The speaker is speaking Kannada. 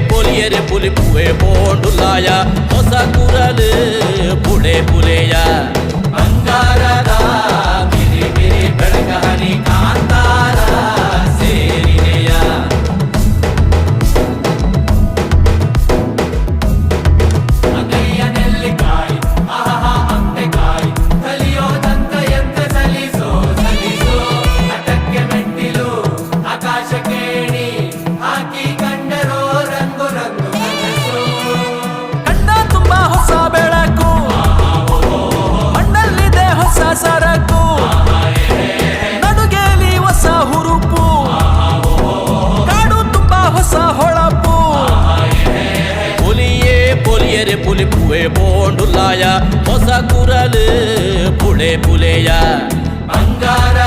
ಪೊಲಿಯರೆ ಪುಲಿ ಪುವೆ ಬೋಂಡುಲಾಯ ಹೊಸ ಕುರಲು ಪುಳೆ ಪುಲೆಯ ಬಂಗಾರದ ಬಿರಿ ಬಿರಿ ಬೆಳಗ ಹನಿ ಕಾಂತಾರ ಸೇರಿನೆಯ ಅಂಗೈಯ ನೆಲ್ಲಿಕಾಯಿ ಆಹಾ ಅಂತೆಕಾಯಿ ಕಲಿಯೋದಂತ ಎಂತ ಸಲಿಸೋ ಸಲಿಸೋ ಅಟಕ್ಕೆ ಮೆಟ್ಟಿಲು ಆಕಾಶ ಕೇಳಿ ಹಾಕಿ ಕಂಡರೋ ರಂಗು ರಂಗು ಕನಸು ಕಂಡ ತುಂಬಾ ಹೊಸ ಬೆಳಕು ಮಣ್ಣಲ್ಲಿದೆ ಹೊಸ ಸರಕು ನಡುಗೆಲಿ ಹೊಸ ಹುರುಪು ಕಾಡು ತುಂಬಾ ಹೊಸ ಹೊಳಪು ಪುಲಿಯೇ ಪೊಲಿಯರೆ ಪುಲಿ ಪುವೆ ಬೋಂಡುಲಾಯ ಹೊಸ ಕುರಲು ಪುಳೆ ಪುಲೆಯ ಬಂಗಾರ